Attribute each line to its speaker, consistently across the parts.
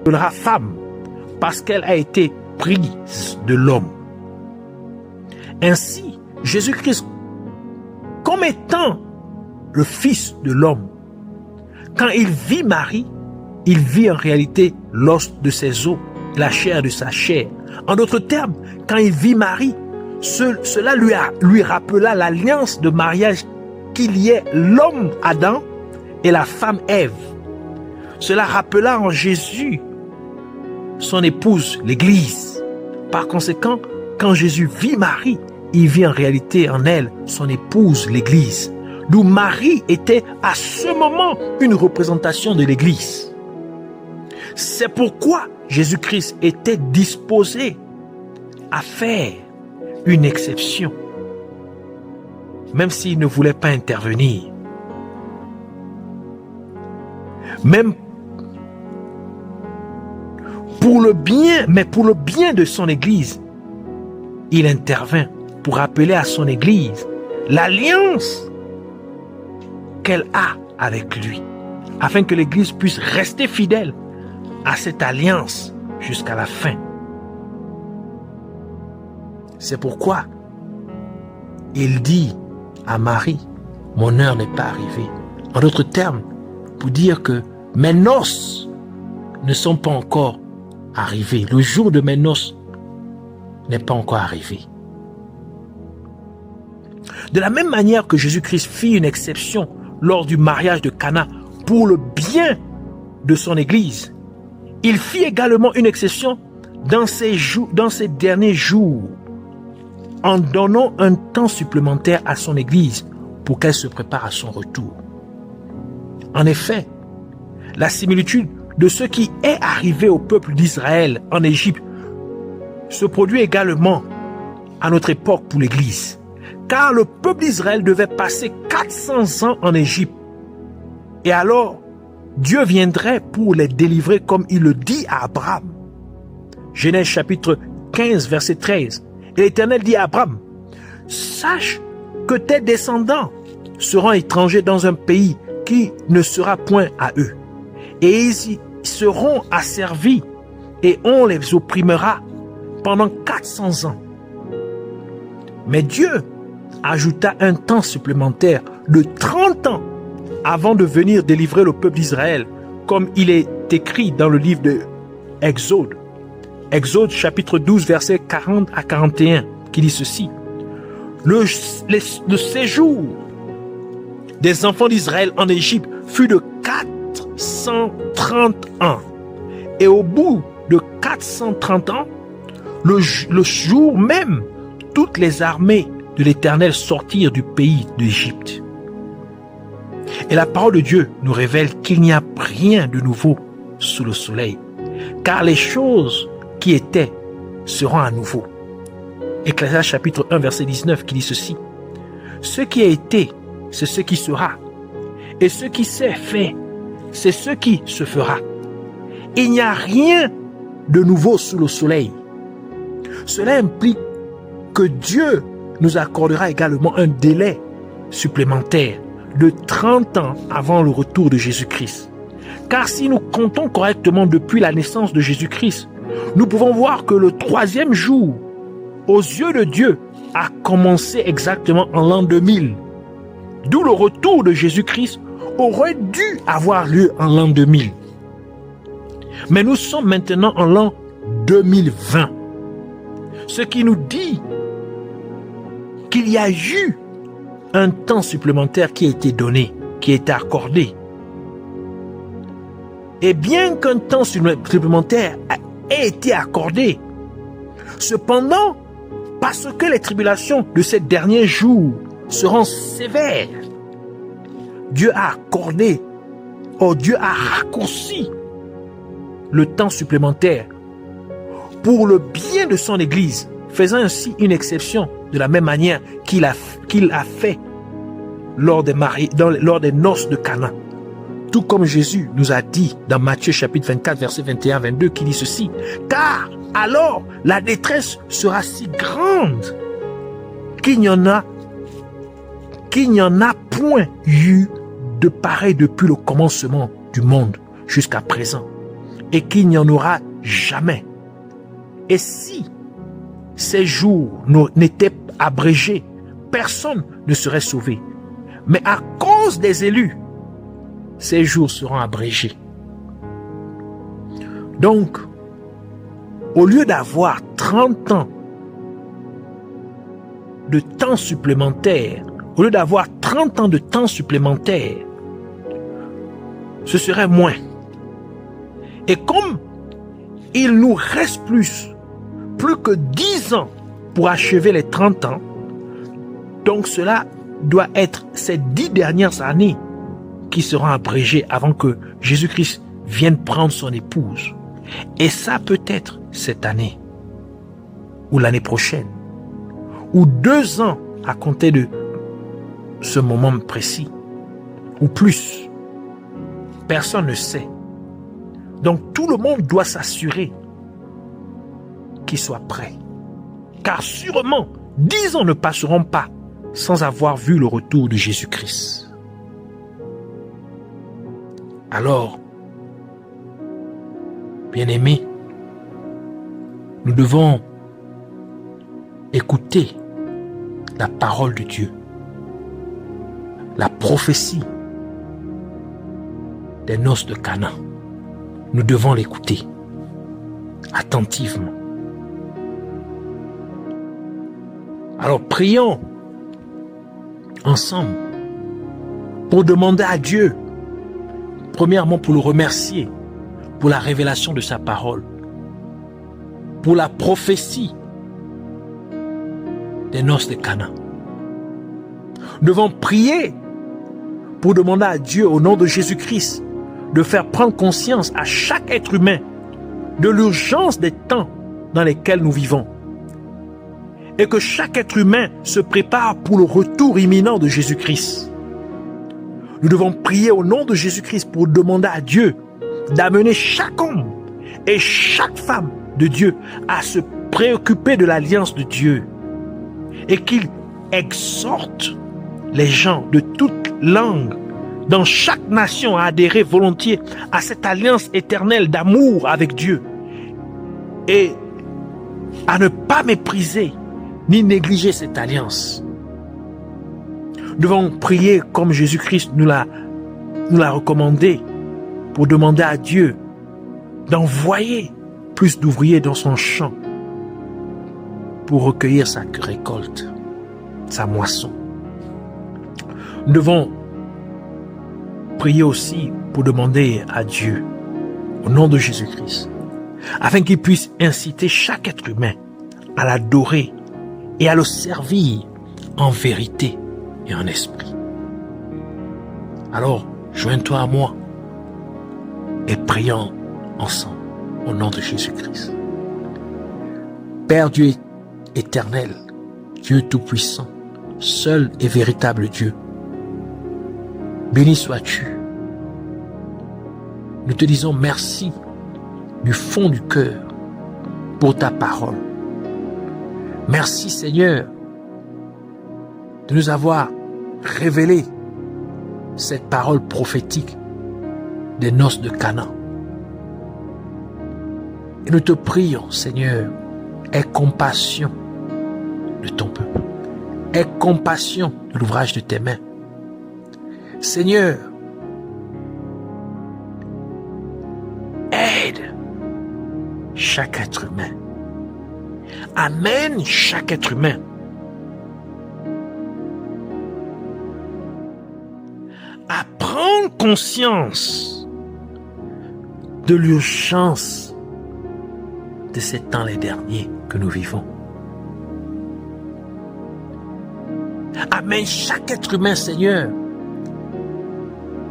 Speaker 1: l'appellera femme, parce qu'elle a été prise de l'homme. Ainsi, Jésus-Christ, comme étant le Fils de l'homme, quand il vit Marie, il vit en réalité l'os de ses os, la chair de sa chair. En d'autres termes, quand il vit Marie, cela lui rappela l'alliance de mariage qu'il y ait l'homme Adam et la femme Ève. Cela rappela en Jésus son épouse, l'Église. Par conséquent, quand Jésus vit Marie, il vit en réalité en elle son épouse, l'Église. D'où Marie était à ce moment une représentation de l'Église. C'est pourquoi Jésus-Christ était disposé à faire une exception, même s'il ne voulait pas intervenir. Même pour le bien, mais pour le bien de son Église, il intervint pour rappeler à son Église l'alliance qu'elle a avec lui, afin que l'Église puisse rester fidèle à cette alliance jusqu'à la fin. C'est pourquoi il dit à Marie, mon heure n'est pas arrivée. En d'autres termes, pour dire que mes noces ne sont pas encore arrivées. Le jour de mes noces n'est pas encore arrivé. De la même manière que Jésus-Christ fit une exception lors du mariage de Cana pour le bien de son Église, il fit également une exception dans ces derniers jours, en donnant un temps supplémentaire à son Église pour qu'elle se prépare à son retour. En effet, la similitude de ce qui est arrivé au peuple d'Israël en Égypte se produit également à notre époque pour l'Église. Car le peuple d'Israël devait passer 400 ans en Égypte. Et alors, Dieu viendrait pour les délivrer comme il le dit à Abraham. Genèse chapitre 15, verset 13. Et l'Éternel dit à Abraham, sache que tes descendants seront étrangers dans un pays qui ne sera point à eux. Et ils y seront asservis et on les opprimera pendant 400 ans. Mais Dieu ajouta un temps supplémentaire de 30 ans avant de venir délivrer le peuple d'Israël, comme il est écrit dans le livre de Exode. Exode chapitre 12, versets 40 à 41, qui dit ceci. Le séjour des enfants d'Israël en Égypte fut de 430 ans. Et au bout de 430 ans, le jour même, toutes les armées de l'Éternel sortirent du pays d'Égypte. Et la parole de Dieu nous révèle qu'il n'y a rien de nouveau sous le soleil, car les choses qui étaient seront à nouveau. Ecclésiaste chapitre 1 verset 19 qui dit ceci. Ce qui a été, c'est ce qui sera, et ce qui s'est fait, c'est ce qui se fera. Il n'y a rien de nouveau sous le soleil. Cela implique que Dieu nous accordera également un délai supplémentaire de 30 ans avant le retour de Jésus-Christ. Car si nous comptons correctement depuis la naissance de Jésus-Christ, nous pouvons voir que le 3e jour, aux yeux de Dieu, a commencé exactement en l'an 2000. D'où le retour de Jésus-Christ aurait dû avoir lieu en l'an 2000. Mais nous sommes maintenant en l'an 2020. Ce qui nous dit qu'il y a eu un temps supplémentaire qui a été donné, qui a été accordé. Et bien qu'un temps supplémentaire ait été accordé, cependant, parce que les tribulations de ces derniers jours seront sévères, Dieu a accordé, Dieu a raccourci le temps supplémentaire pour le bien de son Église, faisant ainsi une exception de la même manière qu'il a fait lors des noces de Cana. Tout comme Jésus nous a dit dans Matthieu chapitre 24, verset 21-22, qui dit ceci. Car alors la détresse sera si grande qu'il n'y en a point eu de pareil depuis le commencement du monde jusqu'à présent. et qu'il n'y en aura jamais. Et si ces jours n'étaient abrégés, personne ne serait sauvé. Mais à cause des élus, ces jours seront abrégés. Donc, au lieu d'avoir 30 ans de temps supplémentaire, au lieu d'avoir 30 ans de temps supplémentaire, ce serait moins. Et comme il nous reste plus que 10 ans pour achever les 30 ans, donc cela doit être ces 10 dernières années qui seront abrégées avant que Jésus-Christ vienne prendre son épouse. Et ça peut être cette année, ou l'année prochaine, ou 2 ans à compter de ce moment précis, ou plus. Personne ne sait. Donc tout le monde doit s'assurer qu'il soit prêt. Car sûrement, 10 ans ne passeront pas sans avoir vu le retour de Jésus-Christ. Alors, bien-aimés, nous devons écouter la parole de Dieu, la prophétie des noces de Cana. Nous devons l'écouter attentivement. Alors prions ensemble pour demander à Dieu, premièrement pour le remercier pour la révélation de sa parole, pour la prophétie des noces de Cana. Nous devons prier pour demander à Dieu au nom de Jésus-Christ de faire prendre conscience à chaque être humain de l'urgence des temps dans lesquels nous vivons. Et que chaque être humain se prépare pour le retour imminent de Jésus-Christ. Nous devons prier au nom de Jésus-Christ pour demander à Dieu d'amener chaque homme et chaque femme de Dieu à se préoccuper de l'alliance de Dieu. Et qu'il exhorte les gens de toute langue dans chaque nation à adhérer volontiers à cette alliance éternelle d'amour avec Dieu et à ne pas mépriser ni négliger cette alliance. Nous devons prier comme Jésus-Christ nous l'a recommandé pour demander à Dieu d'envoyer plus d'ouvriers dans son champ pour recueillir sa récolte, sa moisson. Nous devons prier aussi pour demander à Dieu, au nom de Jésus-Christ, afin qu'il puisse inciter chaque être humain à l'adorer et à le servir en vérité et en esprit. Alors, joins-toi à moi et prions ensemble au nom de Jésus-Christ. Père Dieu éternel, Dieu tout-puissant, seul et véritable Dieu, béni sois-tu. Nous te disons merci du fond du cœur pour ta parole. Merci Seigneur de nous avoir révélé cette parole prophétique des noces de Cana. Et nous te prions Seigneur, aie compassion de ton peuple. Aie compassion de l'ouvrage de tes mains. Seigneur, aide chaque être humain. Amène chaque être humain à prendre conscience de l'urgence de ces temps les derniers que nous vivons. Amène chaque être humain, Seigneur,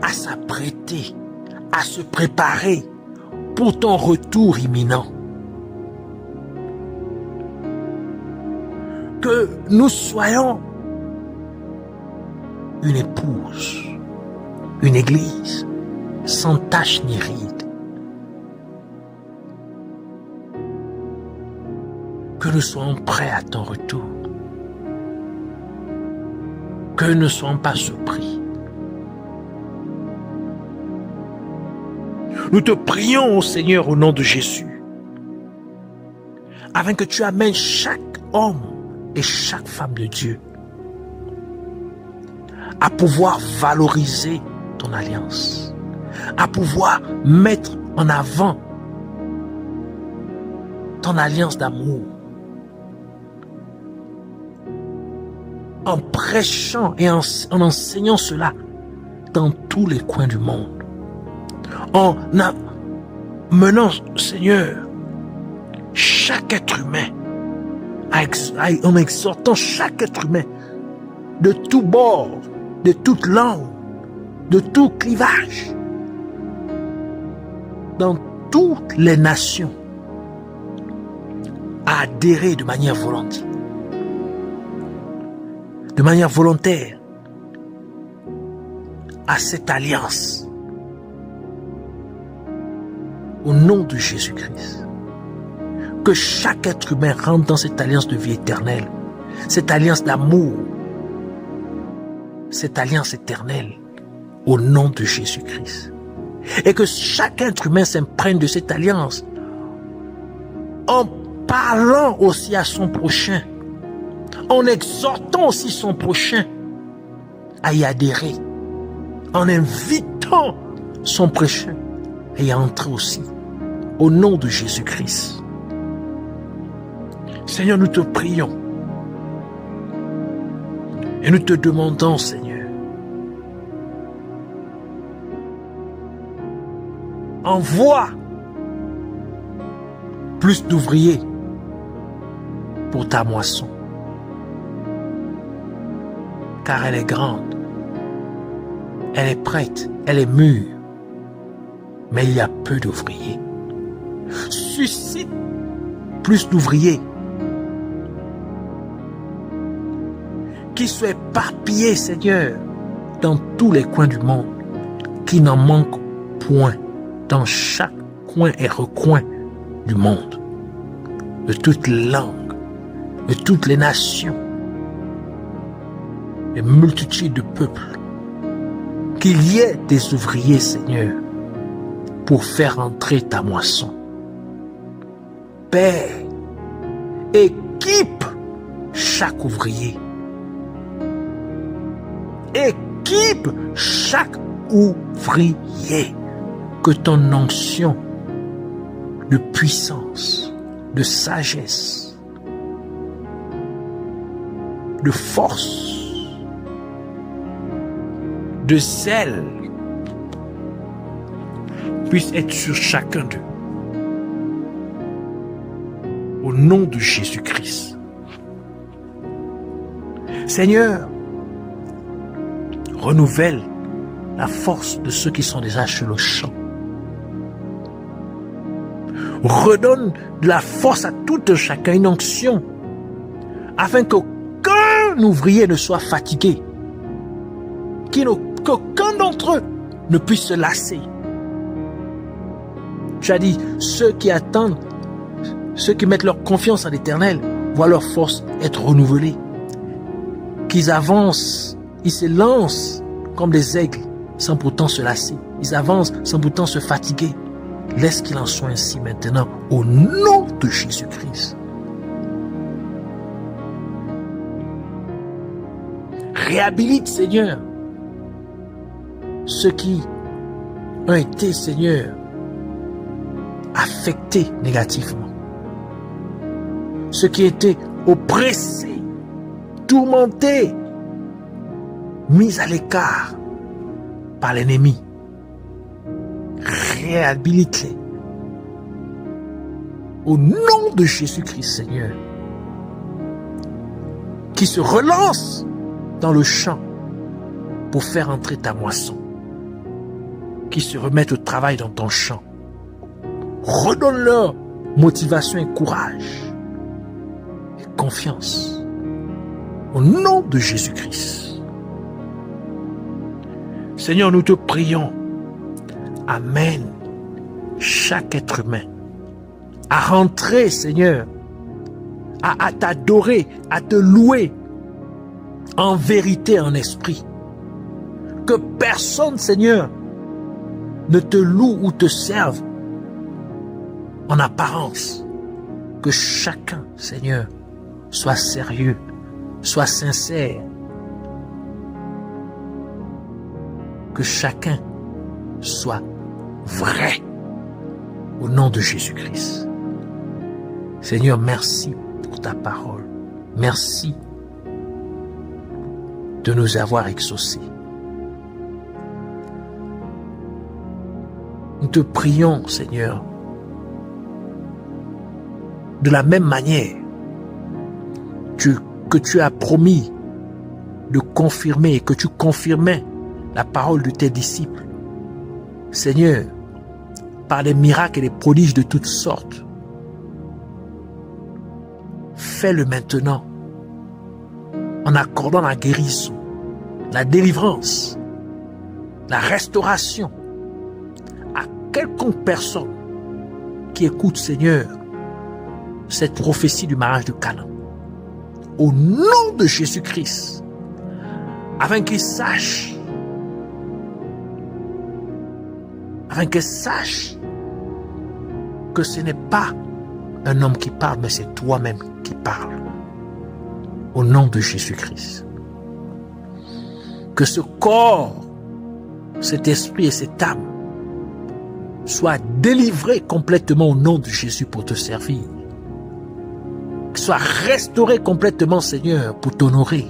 Speaker 1: à s'apprêter, à se préparer pour ton retour imminent. Que nous soyons une épouse, une église sans tache ni ride. Que nous soyons prêts à ton retour. Que nous ne soyons pas surpris. Nous te prions, Seigneur, au nom de Jésus, afin que tu amènes chaque homme et chaque femme de Dieu à pouvoir valoriser ton alliance, à pouvoir mettre en avant ton alliance d'amour, en prêchant et en enseignant cela dans tous les coins du monde, en amenant, Seigneur, chaque être humain, en exhortant chaque être humain de tout bord, de toute langue, de tout clivage, dans toutes les nations, à adhérer de manière volontaire à cette alliance au nom de Jésus-Christ. Que chaque être humain rentre dans cette alliance de vie éternelle, cette alliance d'amour, cette alliance éternelle au nom de Jésus-Christ. Et que chaque être humain s'imprègne de cette alliance en parlant aussi à son prochain, en exhortant aussi son prochain à y adhérer, en invitant son prochain à y entrer aussi, au nom de Jésus-Christ. Seigneur, nous te prions et nous te demandons, Seigneur, envoie plus d'ouvriers pour ta moisson, car elle est grande, elle est prête, elle est mûre, mais il y a peu d'ouvriers. Suscite plus d'ouvriers qui soient éparpillés, Seigneur, dans tous les coins du monde, qui n'en manquent point, dans chaque coin et recoin du monde, de toutes les langues, de toutes les nations, des multitudes de peuples, qu'il y ait des ouvriers, Seigneur, pour faire entrer ta moisson. Père, équipe chaque ouvrier. Équipe chaque ouvrier. Que ton onction de puissance, de sagesse, de force, de zèle puisse être sur chacun d'eux. Au nom de Jésus-Christ. Seigneur, renouvelle la force de ceux qui sont déjà sur le champ. Redonne de la force à tout un chacun, une onction, afin qu'aucun ouvrier ne soit fatigué, qu'aucun d'entre eux ne puisse se lasser. Tu as dit, ceux qui attendent, ceux qui mettent leur confiance en l'Éternel, voient leur force être renouvelée. Qu'ils avancent, ils se lancent comme des aigles, sans pourtant se lasser. Ils avancent sans pourtant se fatiguer. Laisse qu'il en soit ainsi maintenant, au nom de Jésus-Christ. Réhabilite, Seigneur, ceux qui ont été, Seigneur, affectés négativement. Ceux qui étaient oppressés, tourmentés, mis à l'écart par l'ennemi. Réhabilite-les. Au nom de Jésus-Christ, Seigneur, qui se relance dans le champ pour faire entrer ta moisson, qui se remettent au travail dans ton champ. Redonne-leur motivation et courage et confiance. Au nom de Jésus-Christ. Seigneur, nous te prions. Amène chaque être humain à rentrer, Seigneur, à t'adorer, à te louer en vérité, en esprit. Que personne, Seigneur, ne te louent ou te servent en apparence. Que chacun, Seigneur, soit sérieux, soit sincère. Que chacun soit vrai au nom de Jésus-Christ. Seigneur, merci pour ta parole. Merci de nous avoir exaucés. Nous te prions, Seigneur, de la même manière que tu as promis de confirmer et que tu confirmais la parole de tes disciples. Seigneur, par les miracles et les prodiges de toutes sortes, fais-le maintenant en accordant la guérison, la délivrance, la restauration à quelconque personne qui écoute, Seigneur, cette prophétie du mariage de Cana. Au nom de Jésus-Christ, afin qu'ils sachent, que ce n'est pas un homme qui parle, mais c'est toi-même qui parles. Au nom de Jésus-Christ. Que ce corps, cet esprit et cette âme soient délivrés complètement au nom de Jésus pour te servir. Qu'ils soient restaurés complètement, Seigneur, pour t'honorer.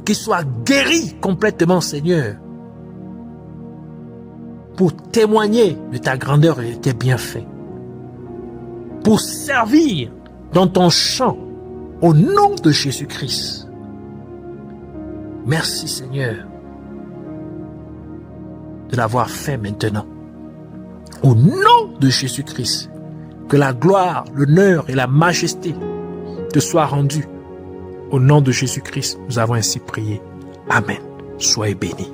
Speaker 1: Qu'ils soient guéris complètement, Seigneur, pour témoigner de ta grandeur et de tes bienfaits. Pour servir dans ton champ au nom de Jésus-Christ. Merci, Seigneur, de l'avoir fait maintenant. Au nom de Jésus-Christ, que la gloire, l'honneur et la majesté te soient rendus. Au nom de Jésus-Christ, nous avons ainsi prié. Amen. Soyez bénis.